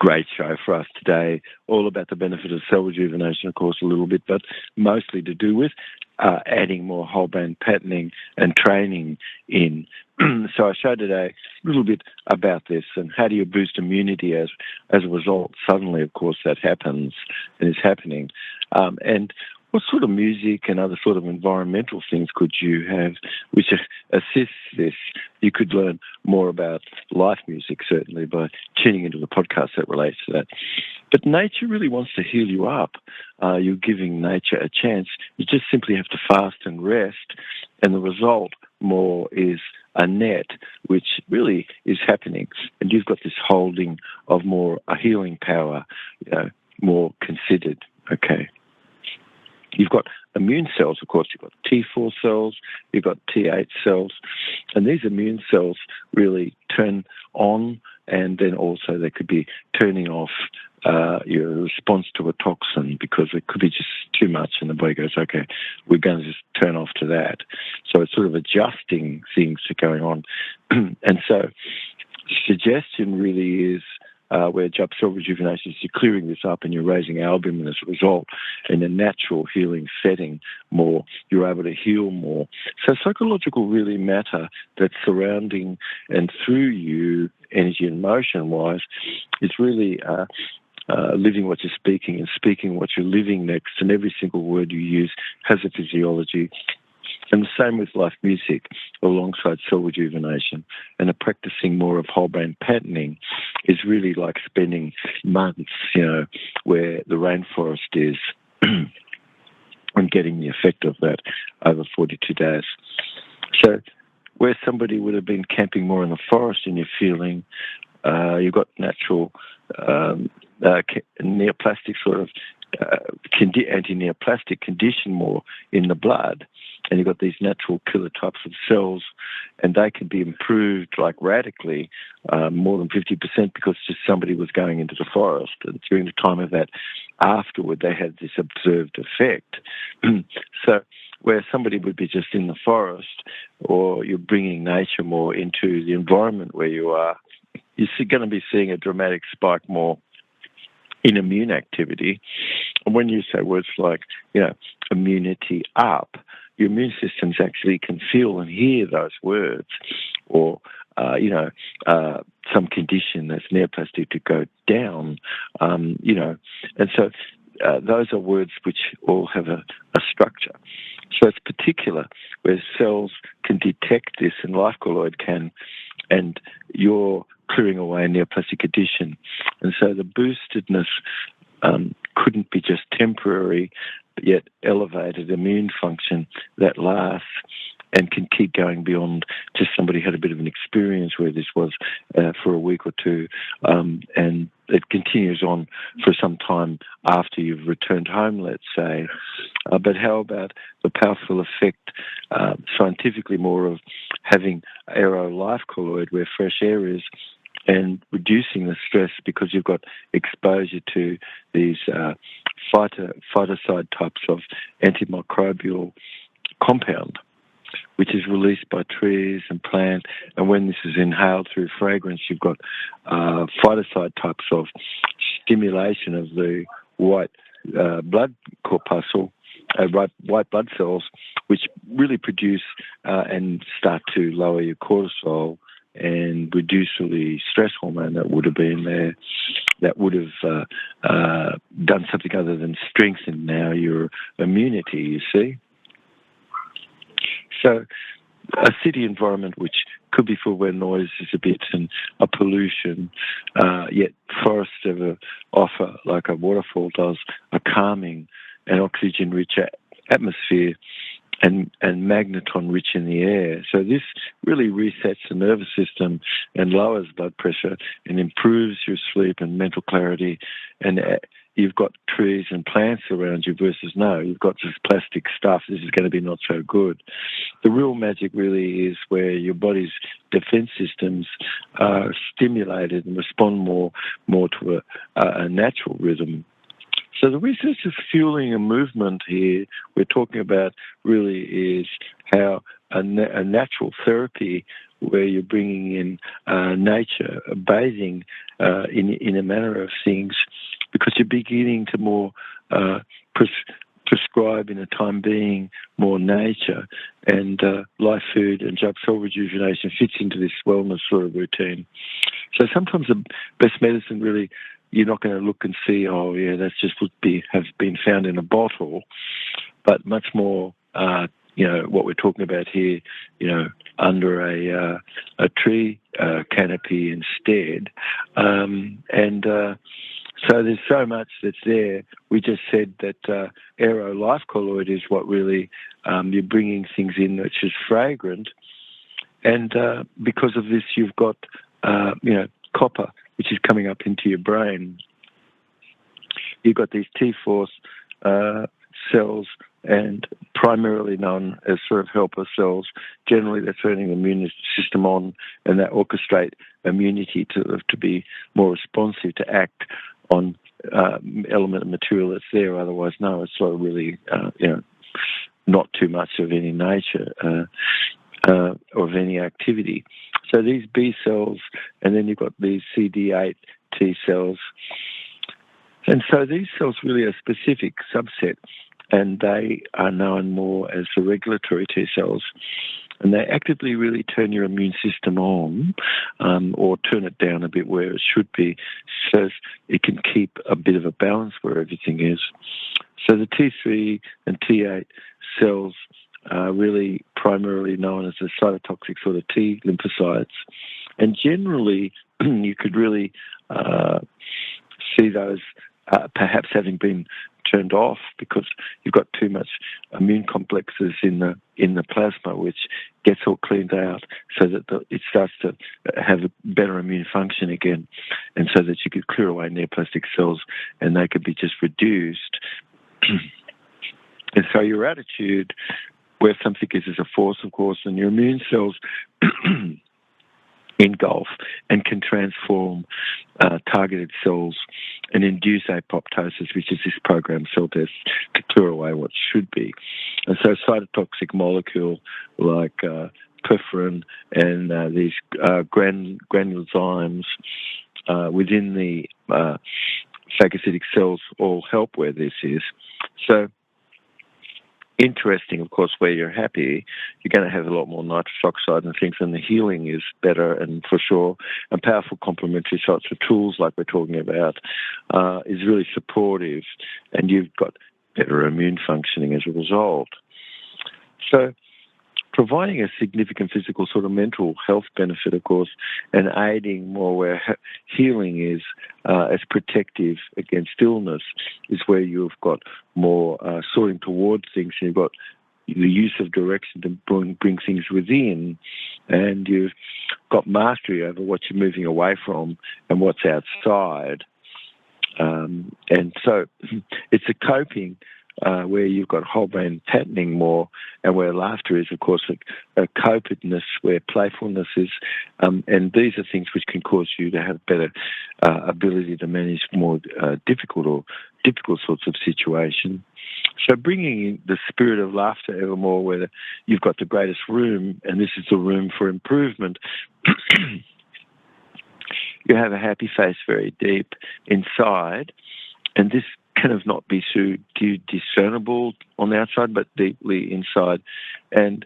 great show for us today, all about the benefit of cell rejuvenation, of course, a little bit, but mostly to do with adding more whole brain patterning and training in. So I showed today a little bit about this and how do you boost immunity as a result. Suddenly, of course, that happens and is happening. And what sort of music and other sort of environmental things could you have which assist this? You could learn more about life music, certainly, by tuning into the podcast that relates to that. But nature really wants to heal you up. You're giving nature a chance. You just simply have to fast and rest, and the result more is a net, which really is happening. And you've got this holding of more a healing power, more considered, okay? You've got immune cells, of course. You've got T4 cells, you've got T8 cells, and these immune cells really turn on, and then also they could be turning off your response to a toxin, because it could be just too much, and the body goes, okay, we're going to just turn off to that. So it's sort of adjusting things that are going on. And so the suggestion really is, where Jubb cell rejuvenation is, you're clearing this up and you're raising albumin as a result. In a natural healing setting, more, you're able to heal more. So psychological really matter that's surrounding and through you, energy and motion-wise, is really living what you're speaking and speaking what you're living next, and every single word you use has a physiology. And the same with life music alongside cell rejuvenation. And the practicing more of whole brain patterning is really like spending months, where the rainforest is and getting the effect of that over 42 days. So where somebody would have been camping more in the forest and you're feeling you've got natural neoplastic sort of anti-neoplastic condition more in the blood, and you've got these natural killer types of cells, and they can be improved like radically, more than 50%, because just somebody was going into the forest, and during the time of that, afterward, they had this observed effect. So where somebody would be just in the forest, or you're bringing nature more into the environment where you are, you're going to be seeing a dramatic spike more in immune activity. And when you say words like, immunity up, your immune systems actually can feel and hear those words, or, some condition that's neoplastic to go down, and so those are words which all have a structure. So it's particular where cells can detect this and life colloid can, and you're clearing away a neoplastic condition. And so the boostedness couldn't be just temporary, but yet elevated immune function that lasts and can keep going beyond just somebody had a bit of an experience where this was for a week or two, and it continues on for some time after you've returned home, let's say. But how about the powerful effect, scientifically more, of having aero life colloid where fresh air is, and reducing the stress because you've got exposure to these phytoncide types of antimicrobial compound, which is released by trees and plants. And when this is inhaled through fragrance, you've got phytoncide types of stimulation of the white blood corpuscle, white blood cells, which really produce and start to lower your cortisol and reduce the stress hormone that would have been there, that would have done something other than strengthen now your immunity, you see. So a city environment which could be full where noise is a bit and a pollution, yet forests offer, like a waterfall does, a calming and oxygen-rich atmosphere, and magneton-rich in the air. So this really resets the nervous system and lowers blood pressure and improves your sleep and mental clarity. And you've got trees and plants around you versus no, you've got just plastic stuff. This is going to be not so good. The real magic really is where your body's defense systems are stimulated and respond more to a natural rhythm. So the research is fueling a movement here we're talking about really is how a natural therapy where you're bringing in nature, bathing in a manner of things, because you're beginning to more prescribe in a time being more nature, and life food and Jubb cell rejuvenation fits into this wellness sort of routine. So sometimes the best medicine really, you're not going to look and see, oh yeah, that's just would have been found in a bottle, but much more, what we're talking about here, under a tree canopy instead, so there's so much that's there. We just said that aero life colloid is what really you're bringing things in which is fragrant, and because of this, you've got copper, which is coming up into your brain. You've got these T-force cells, and primarily known as sort of helper cells. Generally, they're turning the immune system on, and that orchestrate immunity to be more responsive, to act on element and material that's there. Otherwise, no, it's sort of really, not too much of any nature or of any activity. So these B cells, and then you've got these CD8 T cells. And so these cells really are a specific subset, and they are known more as the regulatory T cells. And they actively really turn your immune system on, or turn it down a bit where it should be, so it can keep a bit of a balance where everything is. So the T3 and T8 cells are really primarily known as the cytotoxic sort of T lymphocytes. And generally, you could really see those perhaps having been turned off because you've got too much immune complexes in the plasma, which gets all cleaned out so that it starts to have a better immune function again, and so that you could clear away neoplastic cells and they could be just reduced. And so your attitude, where something is a force, of course, and your immune cells engulf and can transform targeted cells and induce apoptosis, which is this programmed cell death, to clear away what should be. And so cytotoxic molecule like perforin and these granulozymes within the phagocytic cells all help where this is. So interesting, of course, where you're happy, you're going to have a lot more nitrous oxide and things, and the healing is better, and for sure, and powerful complementary sorts of tools like we're talking about is really supportive, and you've got better immune functioning as a result. So providing a significant physical sort of mental health benefit, of course, and aiding more where healing is as protective against illness is where you've got more sorting towards things. You've got the use of direction to bring things within, and you've got mastery over what you're moving away from and what's outside. And so it's a coping where you've got whole brain patterning more, and where laughter is, of course, a copedness, where playfulness is. And these are things which can cause you to have better ability to manage more difficult sorts of situation. So bringing in the spirit of laughter ever more, where you've got the greatest room, and this is the room for improvement. You have a happy face very deep inside, and this kind of not be too discernible on the outside, but deeply inside. And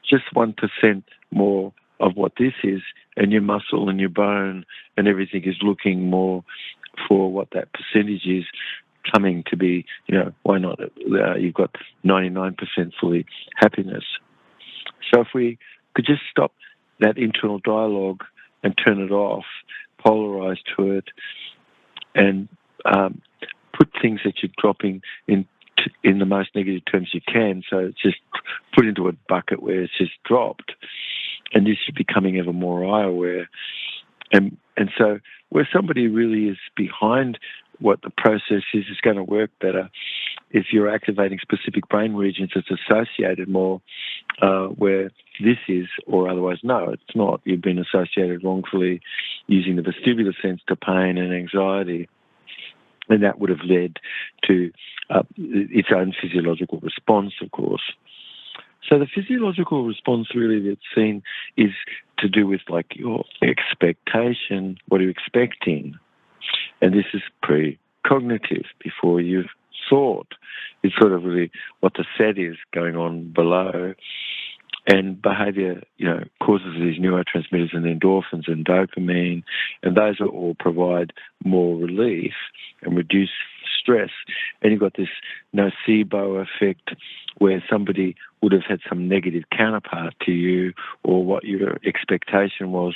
just 1% more of what this is, and your muscle and your bone and everything is looking more for what that percentage is coming to be. Why not? You've got 99% fully happiness. So if we could just stop that internal dialogue and turn it off, polarize to it, and put things that you're dropping in the most negative terms you can, so it's just put into a bucket where it's just dropped, and this is becoming ever more eye-aware. And so where somebody really is behind what the process is going to work better if you're activating specific brain regions that's associated more where this is, or otherwise, no, it's not. You've been associated wrongfully using the vestibular sense to pain and anxiety, and that would have led to its own physiological response, of course. So the physiological response really that's seen is to do with like your expectation, what are you expecting? And this is pre-cognitive, before you've thought. It's sort of really what the set is going on below. And behaviour, causes these neurotransmitters and endorphins and dopamine, and those will all provide more relief and reduce stress. And you've got this nocebo effect where somebody would have had some negative counterpart to you, or what your expectation was,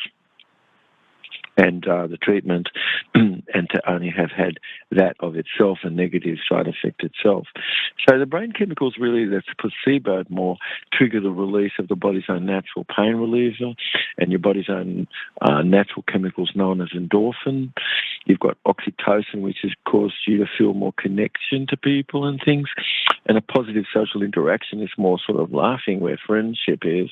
and the treatment, and to only have had that of itself, a negative side effect itself. So the brain chemicals really that's placeboed more trigger the release of the body's own natural pain reliever and your body's own natural chemicals known as endorphin. You've got oxytocin, which has caused you to feel more connection to people and things. And a positive social interaction is more sort of laughing, where friendship is.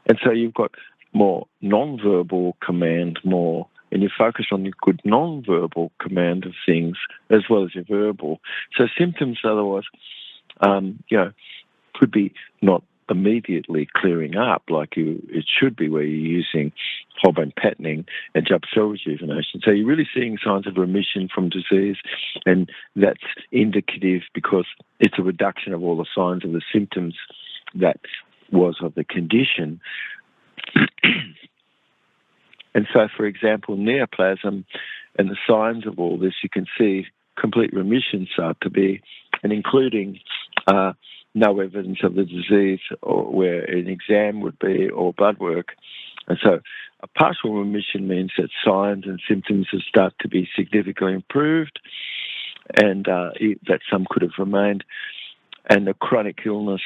And so you've got more non-verbal command more, and you focus on your good non-verbal command of things as well as your verbal. So symptoms otherwise, could be not immediately clearing up like it should be, where you're using whole brain patterning and Jubb cell rejuvenation. So you're really seeing signs of remission from disease, and that's indicative because it's a reduction of all the signs of the symptoms that was of the condition. And so, for example, neoplasm and the signs of all this, you can see complete remission start to be, and including no evidence of the disease, or where an exam would be, or blood work. And so a partial remission means that signs and symptoms have started to be significantly improved, and that some could have remained. And the chronic illness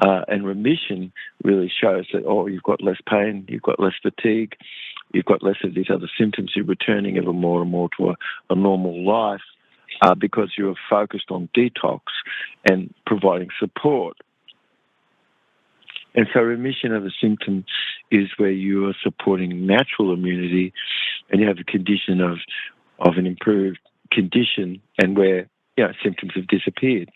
and remission really shows that, you've got less pain, you've got less fatigue, you've got less of these other symptoms, you're returning ever more and more to a normal life because you're focused on detox and providing support. And so remission of a symptom is where you are supporting natural immunity, and you have a condition of an improved condition, and where symptoms have disappeared.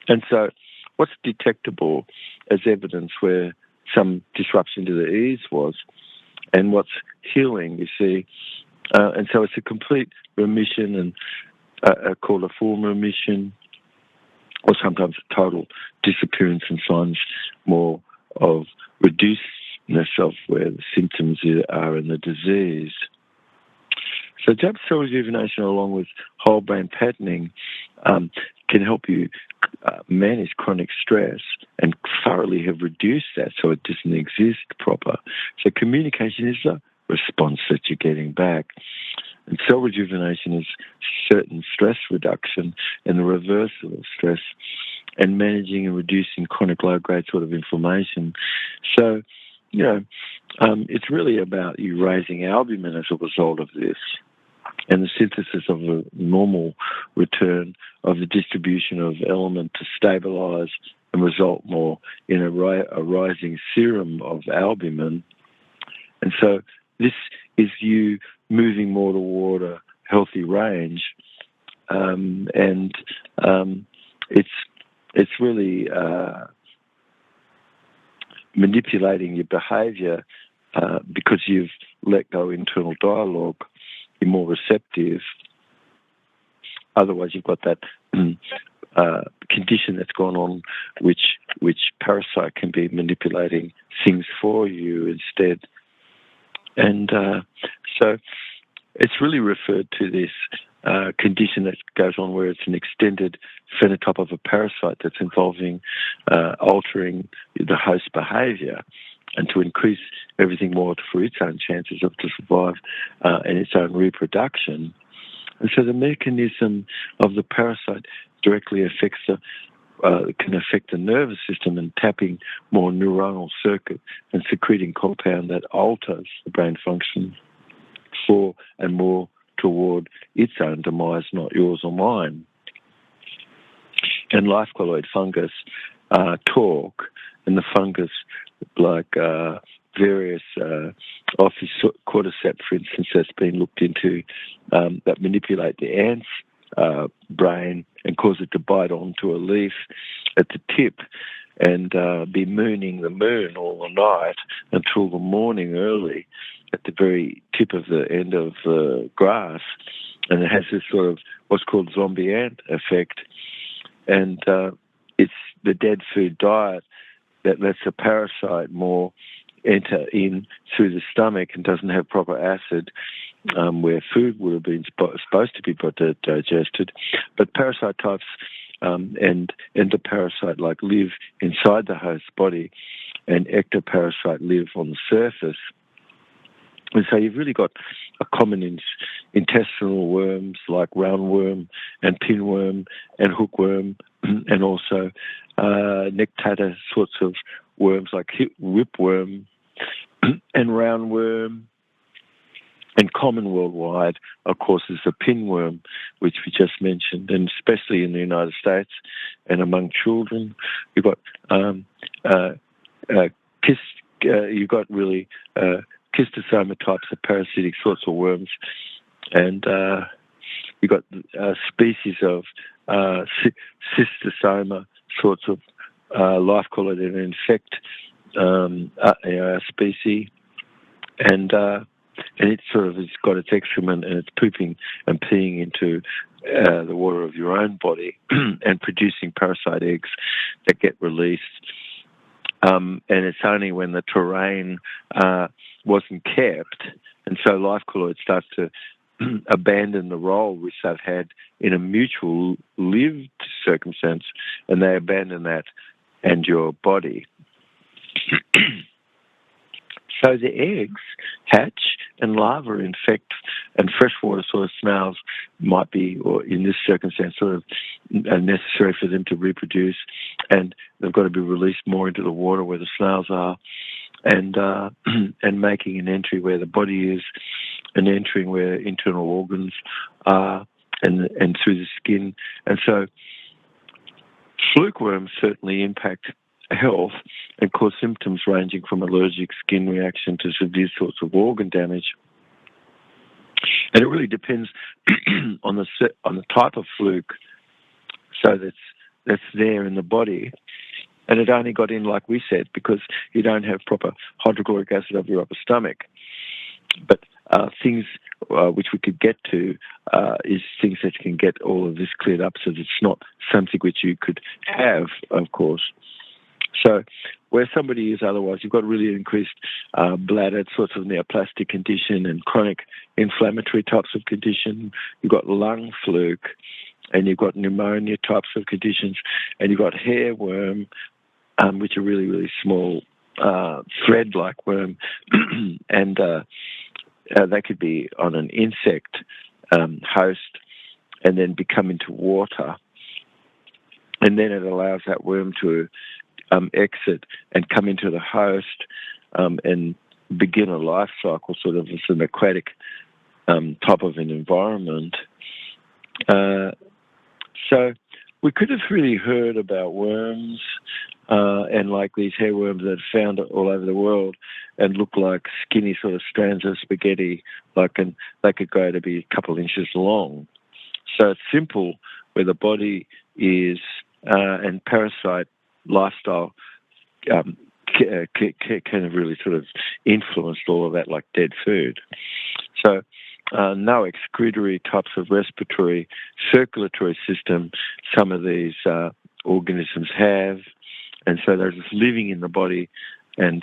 And so what's detectable as evidence where some disruption to the ease was, and what's healing, you see. And so it's a complete remission, and called a full remission, or sometimes a total disappearance and signs more of reducedness of where the symptoms are in the disease. So Jubb cell rejuvenation, along with whole brain patterning, can help you manage chronic stress and thoroughly have reduced that so it doesn't exist proper. So communication is the response that you're getting back. And cell rejuvenation is certain stress reduction and the reversal of stress, and managing and reducing chronic low-grade sort of inflammation. So, it's really about you raising albumin as a result of this, and the synthesis of a normal return of the distribution of element to stabilize and result more in a rising serum of albumin. And so this is you moving more toward a healthy range, and it's really manipulating your behaviour because you've let go internal dialogue. You're more receptive. Otherwise, you've got that condition that's gone on, which parasite can be manipulating things for you instead. And so it's really referred to this condition that goes on where it's an extended phenotype of a parasite that's involving altering the host behaviour, and to increase everything more for its own chances of to survive and its own reproduction. And so the mechanism of the parasite directly affects can affect the nervous system, and tapping more neuronal circuit and secreting compound that alters the brain function for and more toward its own demise, not yours or mine. And life colloid fungus talk, and the fungus, like various office cordyceps, for instance, that's been looked into, that manipulate the ant's brain and cause it to bite onto a leaf at the tip. and be mooning the moon all the night until the morning early at the very tip of the end of the grass. And it has this sort of what's called zombie ant effect. And it's the dead food diet that lets a parasite more enter in through the stomach and doesn't have proper acid, where food would have been supposed to be digested. But parasite types and endoparasite live inside the host's body, and ectoparasite live on the surface. And so you've really got a common intestinal worms like roundworm and pinworm and hookworm, and also nectator sorts of worms like whipworm and roundworm. And common worldwide, of course, is the pinworm, which we just mentioned, and especially in the United States and among children. You've got you've got really schistosoma types of parasitic sorts of worms, and you've got species of schistosoma sorts of life colloid that infect our species, and it sort of has got its excrement and it's pooping and peeing into the water of your own body and producing parasite eggs that get released. And it's only when the terrain wasn't kept, and so life colloid starts to abandon the role which they've had in a mutual lived circumstance, and they abandon that and your body. So the eggs hatch and larvae infect, and freshwater sort of snails might be, or in this circumstance, sort of necessary for them to reproduce, and they've got to be released more into the water where the snails are, and making an entry where the body is, and entering where internal organs are, and through the skin. And so fluke worms certainly impact health and cause symptoms ranging from allergic skin reaction to severe sorts of organ damage. And it really depends on the type of fluke, so that's there in the body. And it only got in, like we said, because you don't have proper hydrochloric acid of your upper stomach. But things which we could get to is things that can get all of this cleared up, so that it's not something which you could have, of course. So where somebody is otherwise, you've got really increased bladder sorts of neoplastic condition and chronic inflammatory types of condition. You've got lung fluke, and you've got pneumonia types of conditions, and you've got hairworm, which are really, really small thread-like worm, and they could be on an insect host and then become into water. And then it allows that worm to exit and come into the host and begin a life cycle, sort of as an aquatic type of an environment. So we could have really heard about worms and like these hairworms that are found all over the world and look like skinny sort of strands of spaghetti, and they could grow to be a couple inches long. So it's simple where the body is and parasite lifestyle kind of really sort of influenced all of that, like dead food. So no excretory types of respiratory, circulatory system some of these organisms have, and so they're just living in the body and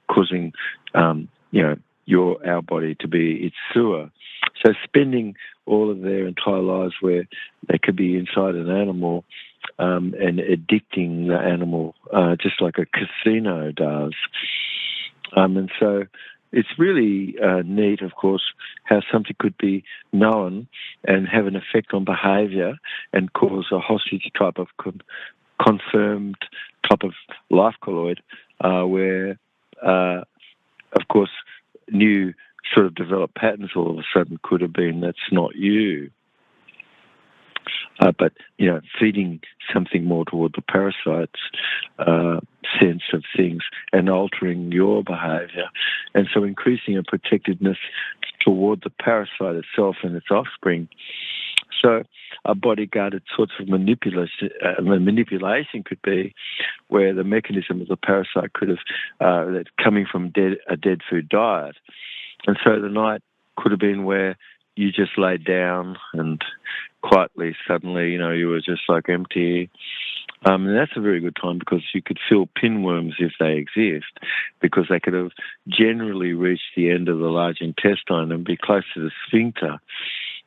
causing our body to be its sewer. So spending all of their entire lives where they could be inside an animal and addicting the animal just like a casino does. And so it's really neat, of course, how something could be known and have an effect on behaviour and cause a hostage type of confirmed type of life colloid where, of course, new sort of developed patterns all of a sudden could have been that's not you. But, feeding something more toward the parasite's sense of things and altering your behaviour. And so increasing a protectiveness toward the parasite itself and its offspring So a body-guarded sorts of manipulation could be where the mechanism of the parasite could have that coming from a dead food diet. And so the night could have been where you just laid down and quietly, suddenly, you were just like empty. And that's a very good time because you could feel pinworms if they exist, because they could have generally reached the end of the large intestine and be close to the sphincter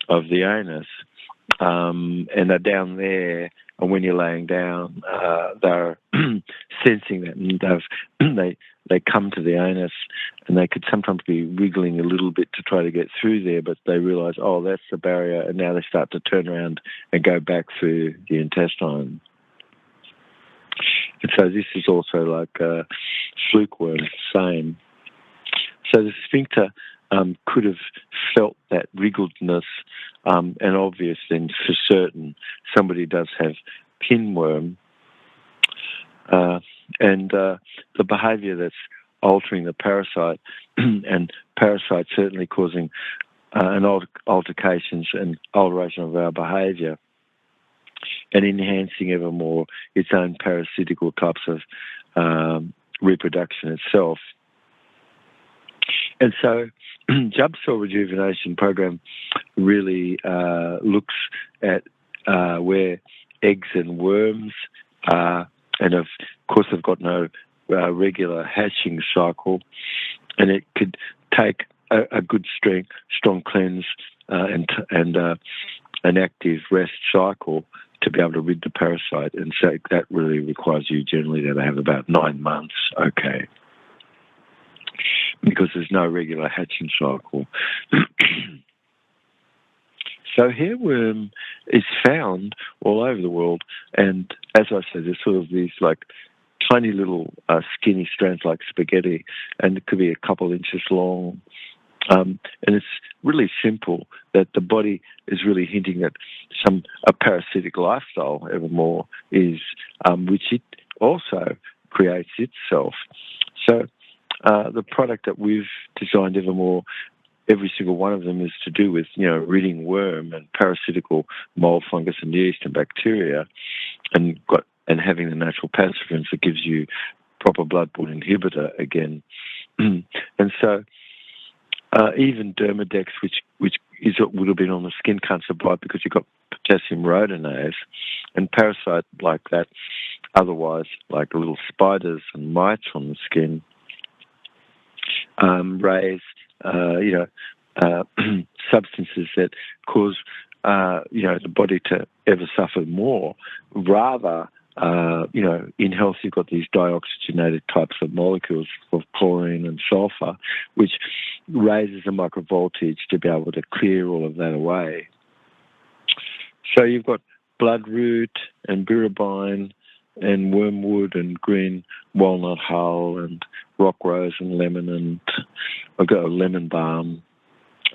of the anus. And they're down there, and when you're laying down, they're sensing that, and they come to the anus, and they could sometimes be wriggling a little bit to try to get through there, but they realise, oh, that's the barrier, and now they start to turn around and go back through the intestine. And so this is also like fluke worms, same. So the sphincter could have felt that wriggledness, and obvious then for certain somebody does have pinworm, and the behaviour that's altering the parasite, and parasite certainly causing altercations and alteration of our behaviour, and enhancing ever more its own parasitical types of reproduction itself. And so Jubb Cell Rejuvenation Program really looks at where eggs and worms are, and of course they've got no regular hatching cycle, and it could take a good strong cleanse and an active rest cycle to be able to rid the parasite. And so that really requires you generally to have about 9 months, okay, because there's no regular hatching cycle. So hairworm is found all over the world, and as I said, there's sort of these like tiny little skinny strands like spaghetti, and it could be a couple inches long. And it's really simple, that the body is really hinting that a parasitic lifestyle evermore is, which it also creates itself. So the product that we've designed evermore, every single one of them is to do with, ridding worm and parasitical mold, fungus and yeast and bacteria, and having the natural pathogens that gives you proper blood-borne inhibitor again. And so even Dermadex, which would have been on the skin, can't survive because you've got potassium rhodonase, and parasite like that, otherwise like little spiders and mites on the skin, raise substances that cause the body to ever suffer more. Rather, in health you've got these dioxygenated types of molecules of chlorine and sulfur, which raises the microvoltage to be able to clear all of that away. So you've got bloodroot and birabine and wormwood and green walnut hull and rock rose and lemon, and I've got a lemon balm,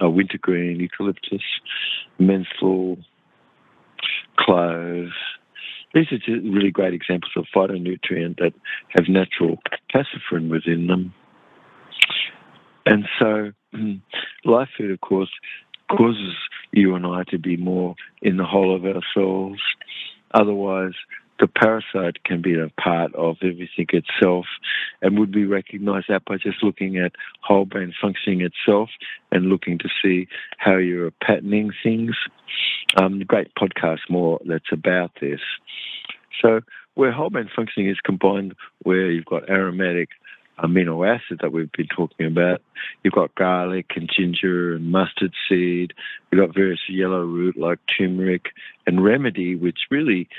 wintergreen, eucalyptus, menthol, clove. These are just really great examples of phytonutrient that have natural pasifrin within them. And so life food, of course, causes you and I to be more in the whole of ourselves. Otherwise, the parasite can be a part of everything itself. And would we recognise that by just looking at whole brain functioning itself and looking to see how you're patterning things? Great podcast more that's about this. So where whole brain functioning is combined, where you've got aromatic amino acid that we've been talking about, you've got garlic and ginger and mustard seed, you've got various yellow root like turmeric and remedy, which really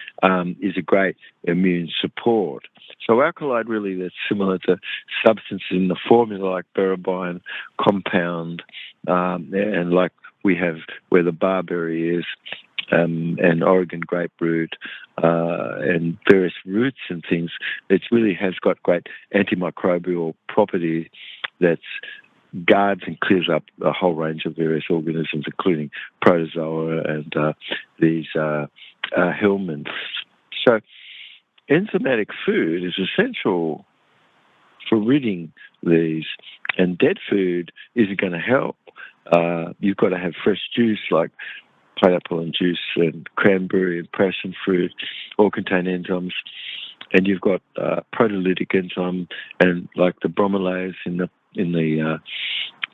is a great immune support. So alkaloid really, that's similar to substances in the formula like berberine compound, and like we have where the barberry is, and Oregon grapefruit, and various roots and things. It really has got great antimicrobial property that guards and clears up a whole range of various organisms, including protozoa and these helminths. So enzymatic food is essential for ridding these, and dead food isn't going to help. You've got to have fresh juice like pineapple and juice and cranberry and passion fruit all contain enzymes. And you've got proteolytic enzyme and like the bromelaise in the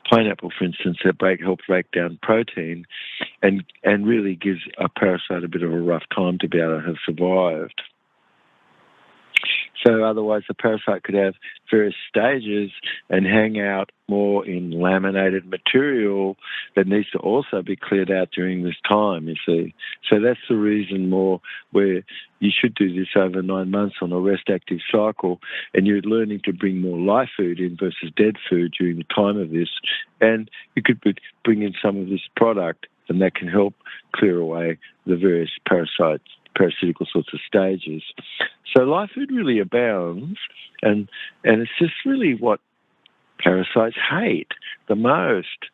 pineapple, for instance, that helps break down protein and really gives a parasite a bit of a rough time to be able to have survived. So otherwise the parasite could have various stages and hang out more in laminated material that needs to also be cleared out during this time, you see. So that's the reason more where you should do this over 9 months on a rest-active cycle, and you're learning to bring more live food in versus dead food during the time of this. And you could bring in some of this product, and that can help clear away the various parasitical sorts of stages. So live food really abounds, and it's just really what parasites hate the most.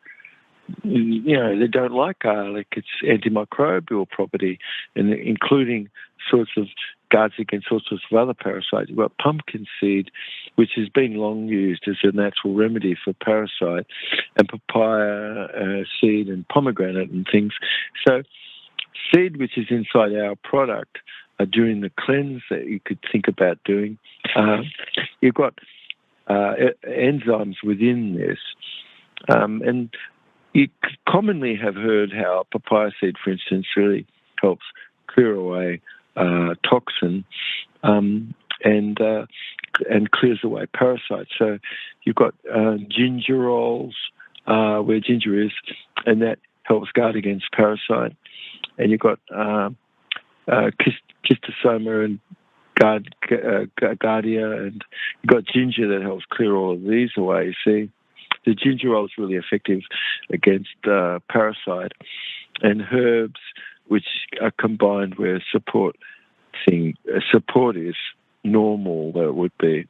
You know, they don't like garlic. It's antimicrobial property, and including sorts of guards against all sorts of other parasites. You've got pumpkin seed, which has been long used as a natural remedy for parasite, and papaya seed and pomegranate and things. So seed, which is inside our product, during the cleanse that you could think about doing, you've got enzymes within this. And you commonly have heard how papaya seed, for instance, really helps clear away toxin and clears away parasites. So you've got gingerols, where ginger is, and that helps guard against parasite. And you've got schistosoma and Gardia, and you've got ginger that helps clear all of these away, you see. The gingerol is really effective against parasite, and herbs which are combined where support is normal, that would be.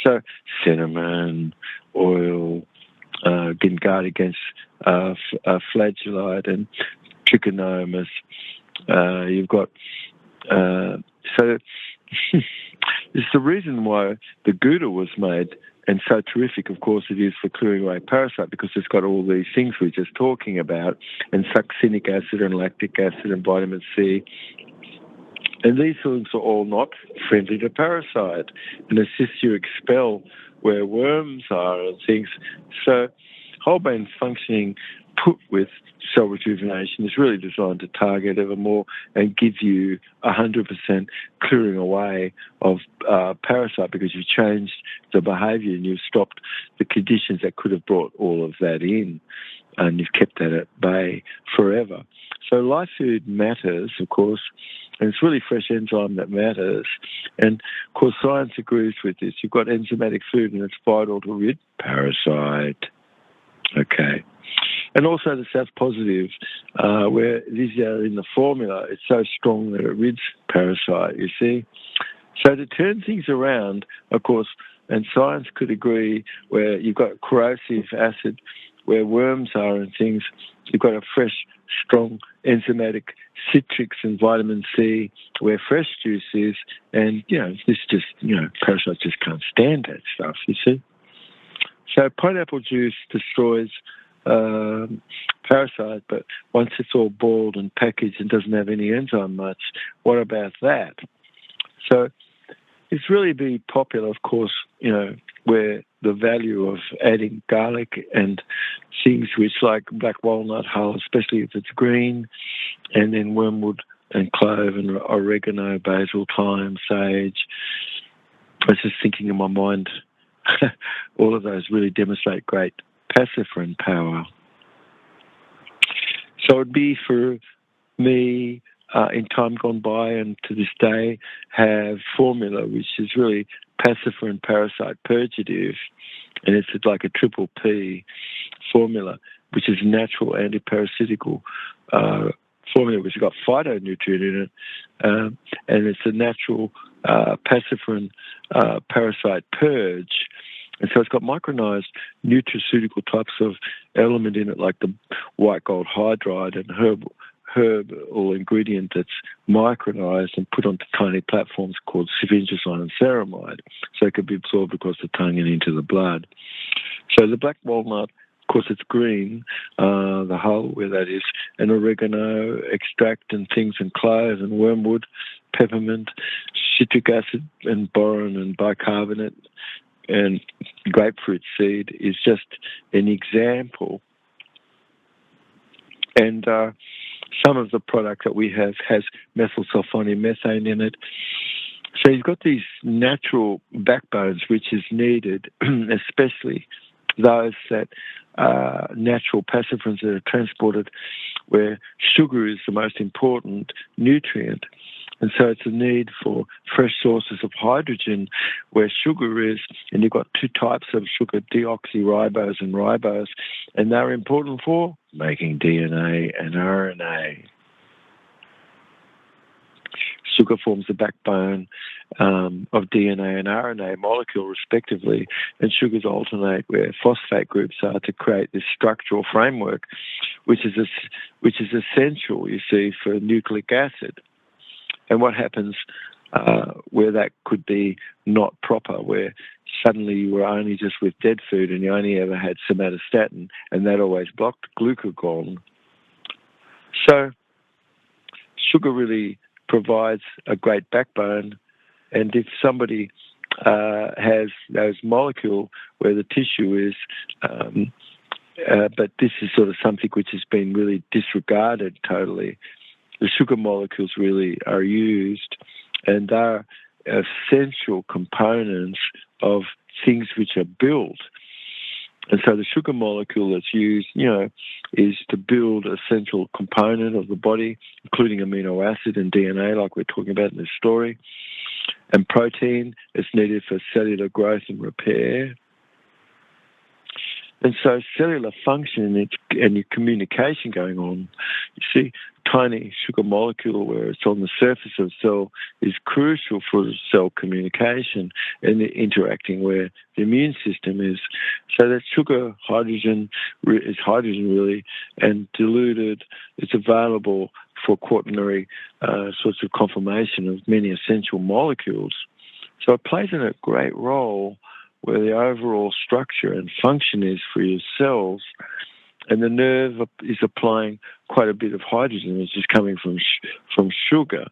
So cinnamon, oil, can guard against flagellite and trichomonas. You've got so it's the reason why the Gouda was made, and so terrific, of course, it is for clearing away parasite, because it's got all these things we're just talking about, and succinic acid and lactic acid and vitamin C. And these things are all not friendly to parasite and assist you expel where worms are and things. So whole brain functioning put with cell rejuvenation is really designed to target ever more and give you 100% clearing away of parasite, because you've changed the behaviour and you've stopped the conditions that could have brought all of that in, and you've kept that at bay forever. So live food matters, of course, and it's really fresh enzyme that matters. And, of course, science agrees with this. You've got enzymatic food, and it's vital to rid parasite. Okay. And also the South positive, where these are in the formula, it's so strong that it rids parasite, you see. So to turn things around, of course, and science could agree, where you've got corrosive acid, where worms are and things, you've got a fresh, strong enzymatic citrics and vitamin C, where fresh juice is, and, this just, parasites just can't stand that stuff, you see. So pineapple juice destroys parasite, but once it's all boiled and packaged and doesn't have any enzyme much, what about that? So it's really been popular, of course, where the value of adding garlic and things which like black walnut hull, especially if it's green, and then wormwood and clove and oregano, basil, thyme, sage. I was just thinking in my mind, all of those really demonstrate great paciferin power. So it'd be for me, in time gone by and to this day, have formula which is really paciferin parasite purgative, and it's like a triple P formula, which is natural antiparasitical formula which has got phytonutrient in it, and it's a natural paciferin parasite purge. And so it's got micronized nutraceutical types of element in it, like the white gold hydride and herb or ingredient that's micronized and put onto tiny platforms called sphingosine and ceramide, so it can be absorbed across the tongue and into the blood. So the black walnut Of course, it's green, the hull where that is, and oregano extract and things, and clove and wormwood, peppermint, citric acid and boron and bicarbonate, and grapefruit seed is just an example. And some of the product that we have has methylsulfonimethane in it. So you've got these natural backbones which is needed, especially those that are natural passivants that are transported where sugar is the most important nutrient. And so it's a need for fresh sources of hydrogen where sugar is, and you've got two types of sugar, deoxyribose and ribose, and they're important for making DNA and RNA. Sugar forms the backbone of DNA and RNA molecule, respectively, and sugars alternate where phosphate groups are to create this structural framework, which is essential, you see, for nucleic acid. And what happens where that could be not proper, where suddenly you were only just with dead food and you only ever had somatostatin, and that always blocked glucagon. So sugar really provides a great backbone, and if somebody has those molecules where the tissue is, but this is sort of something which has been really disregarded totally. The sugar molecules really are used, and they're essential components of things which are built. And so the sugar molecule that's used, is to build a central component of the body, including amino acid and DNA, like we're talking about in this story. And protein is needed for cellular growth and repair. And so cellular function and your communication going on, you see, tiny sugar molecule where it's on the surface of the cell is crucial for cell communication and the interacting where the immune system is. So that sugar, hydrogen is hydrogen really, and diluted, it's available for quaternary sorts of conformation of many essential molecules. So it plays in a great role where the overall structure and function is for your cells, and the nerve is applying quite a bit of hydrogen, which is coming from sugar,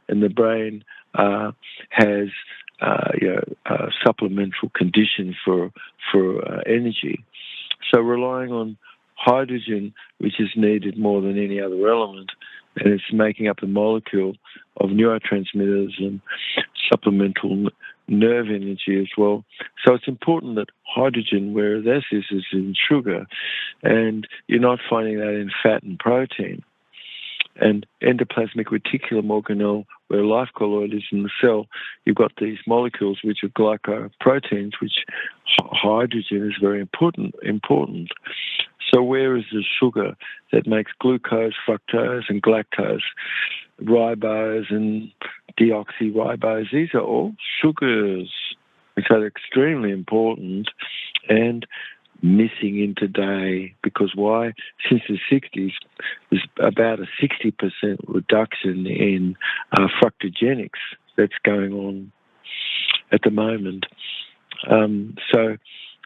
and the brain has supplemental conditions for energy. So relying on hydrogen, which is needed more than any other element, and it's making up the molecule of neurotransmitters and supplemental nerve energy as well. So it's important that hydrogen, where this is in sugar, and you're not finding that in fat and protein. And endoplasmic reticulum organelle, where life colloid is in the cell, you've got these molecules which are glycoproteins, which hydrogen is very important. So where is the sugar that makes glucose, fructose, and galactose, ribose and deoxyribose? These are all sugars. And so they're extremely important and missing in today. Because why? Since the 60s, there's about a 60% reduction in fructogenics that's going on at the moment. So,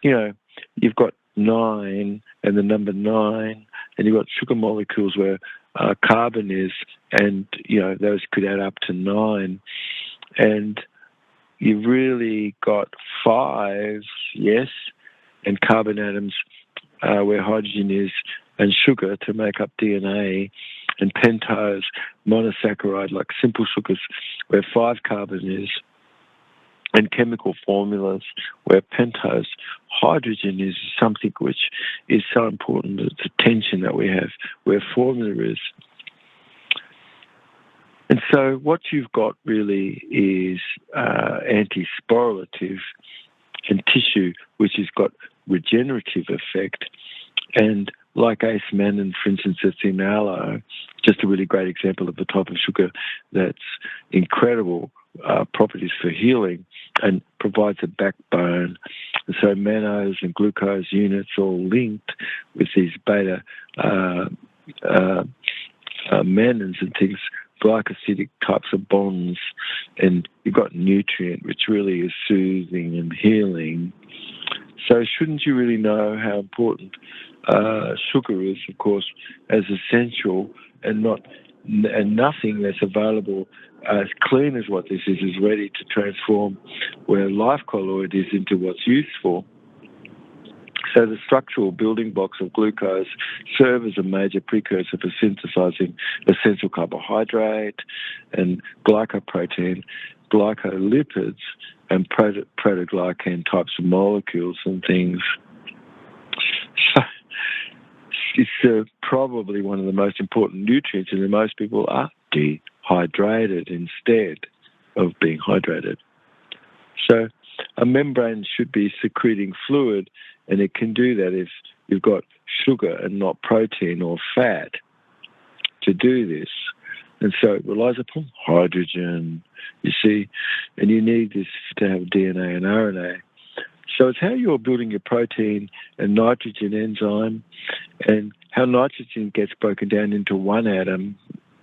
you've got 9 and the number 9, and you've got sugar molecules where carbon is, and, those could add up to 9. And you've really got 5, yes, and carbon atoms where hydrogen is, and sugar to make up DNA, and pentose, monosaccharide, like simple sugars, where 5 carbon is, and chemical formulas where pentose. Hydrogen is something which is so important. It's a tension that we have where formula is. And so what you've got really is anti-sporulative and tissue which has got regenerative effect. And like ace-mannan, for instance, that's in aloe, just a really great example of the type of sugar that's incredible properties for healing and provides a backbone. And so mannose and glucose units all linked with these beta mannans and things, glycosidic types of bonds, and you've got nutrient, which really is soothing and healing. So shouldn't you really know how important sugar is, of course, as essential, and nothing that's available as clean as what this is ready to transform where life colloid is into what's useful. So the structural building blocks of glucose serve as a major precursor for synthesizing essential carbohydrate and glycoprotein, glycolipids, and protoglycan types of molecules and things. So it's probably one of the most important nutrients, and most people are dehydrated instead of being hydrated. So a membrane should be secreting fluid, and it can do that if you've got sugar and not protein or fat to do this. And so it relies upon hydrogen, you see, and you need this to have DNA and RNA. So it's how you're building your protein and nitrogen enzyme, and how nitrogen gets broken down into one atom.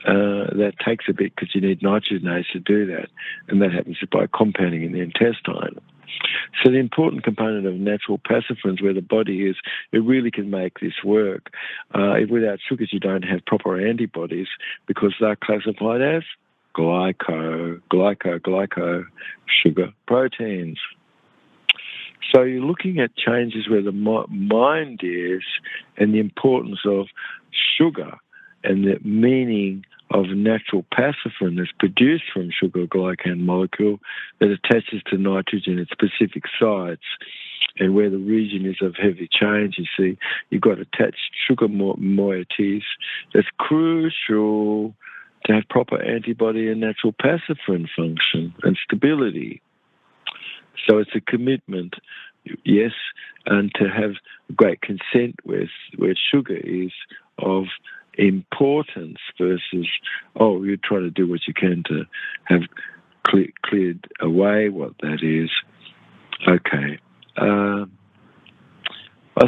That takes a bit because you need nitrogenase to do that, and that happens by compounding in the intestine. So the important component of natural pacifrins, where the body is, it really can make this work. Without sugars, you don't have proper antibodies because they're classified as glyco, sugar proteins. So you're looking at changes where the mind is, and the importance of sugar and the meaning of natural pacifrin that's produced from sugar glycan molecule that attaches to nitrogen at specific sites, and where the region is of heavy change. You see, you've got attached sugar moieties that's crucial to have proper antibody and natural pacifrin function and stability. So it's a commitment, yes, and to have great consent where sugar is of importance versus, you try to do what you can to have cleared away what that is. Okay. I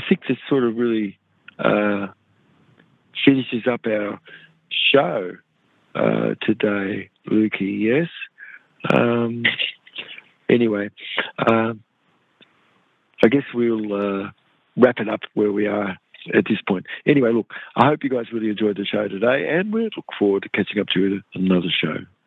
think this sort of really finishes up our show today, Lukey, yes? Anyway, I guess we'll wrap it up where we are at this point. Anyway, look, I hope you guys really enjoyed the show today, and we look forward to catching up to you with another show.